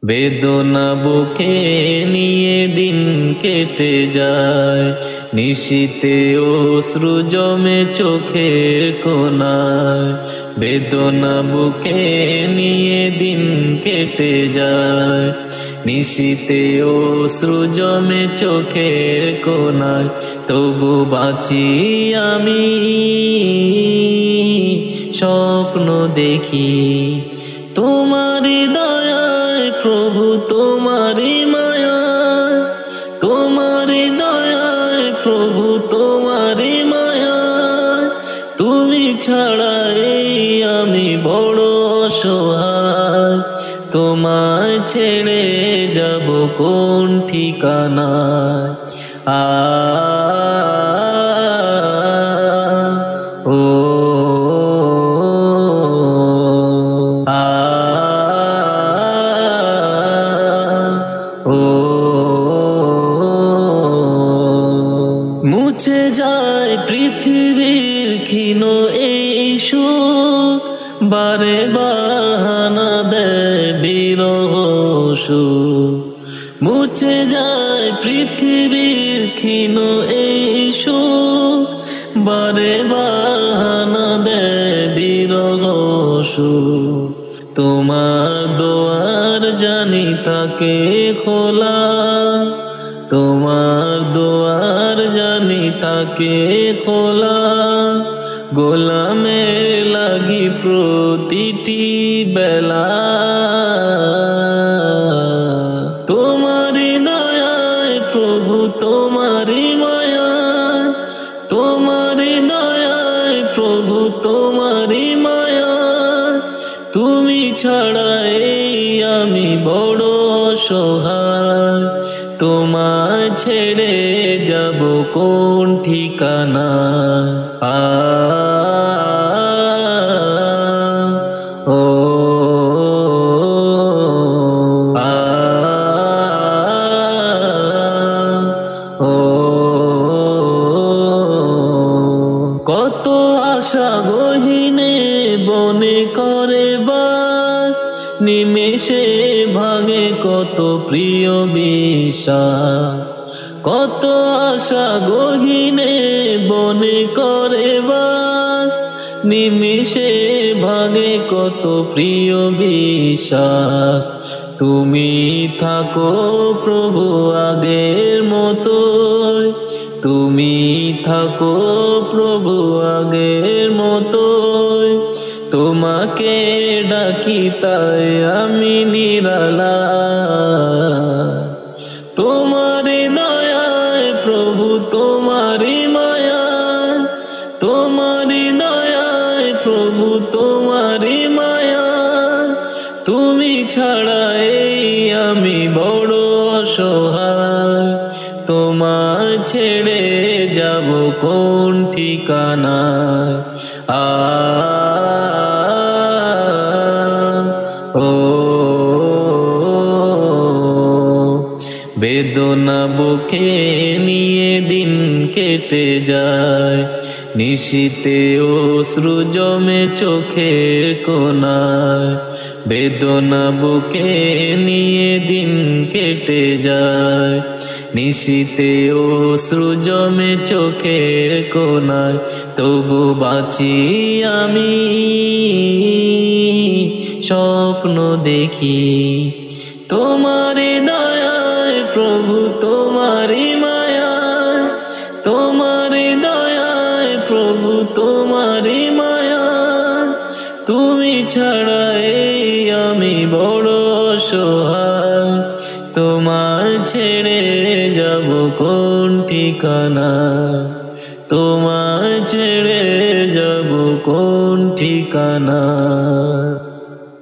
বেদনা বুকে নিয়ে দিন কেটে যায়, নিশীতে অশ্রু জমে চোখের কোণায়। বেদনা বুকে নিয়ে দিন কেটে যায়, নিশীতে অশ্রু জমে চোখের কোণায়। তবু বাঁচি আমি, স্বপ্ন দেখি তোমারি দয়ায় প্রভু, তোমারি মায়ায়। তোমারি দয়ায় প্রভু, তোমারি মায়ায়। তুমি ছাড়া এই আমি বড় অসহায়, তোমায় ছেড়ে যাব কোন ঠিকানায়। ও মুছে যায় পৃথিবীর ক্ষীণ এই সুখ, বারে বাহানা দেয় বিরহ সুখ। মুছে যায় পৃথিবীর ক্ষীণ এই সুখ, বারে বাহানা দেয় বিরহ সুখ। তোমার দোয়ার জানি থাকে খোলা, তোমার দোয়ার জানি থাকে খোলা। গোলামে লাগি প্রতিটি বেলা, তোমারি দয়ায় প্রভু, তোমারি মায়ায়। তোমারি দয়ায় প্রভু, তোমারি মায়ায়। তুমি ছাড়া এই আমি বড় অসহায়, তোমায় ছেড়ে যাব কোন ঠিকানায়। ও কত আশা গহীনে বনে করে বাস, নিমেষে ভাঙে কত প্রিয় বিশ্বাস। কত আশা গহীনে বনে করে বাস, নিমেষে ভাঙে কত প্রিয় বিশ্বাস। তুমি থাকো প্রভু আগের মতোই, তুমি থাকো প্রভু আগের মতোই। তোমাকে ডাকি তাই আমি নিরালা, তোমারি দয়ায় প্রভু, তোমারি মায়ায়। তোমারি দয়ায় প্রভু, তোমারি মায়ায়। তুমি ছাড়া এই আমি বড় অসহায়, তোমায় ছেড়ে যাব কোন ঠিকানায়। ও বেদনা বুকে নিয়ে দিন কেটে যায়, নিশীতে অশ্রু জমে চোখের কোণায়। বেদনা বুকে নিয়ে দিন কেটে যায়, নিশীতে অশ্রু জমে চোখের কোণায়। তবু বাঁচি আমি, স্বপ্ন দেখি তোমারি দয়ায় প্রভু, তোমারি মায়ায়। তোমারি দয়ায় প্রভু, তোমারি মায়ায়। তুমি ছাড়া এই আমি বড় অসহায়, তোমায় ছেড়ে যাব কোন ঠিকানায়। তোমায় ছেড়ে যাব কোন ঠিকানায়।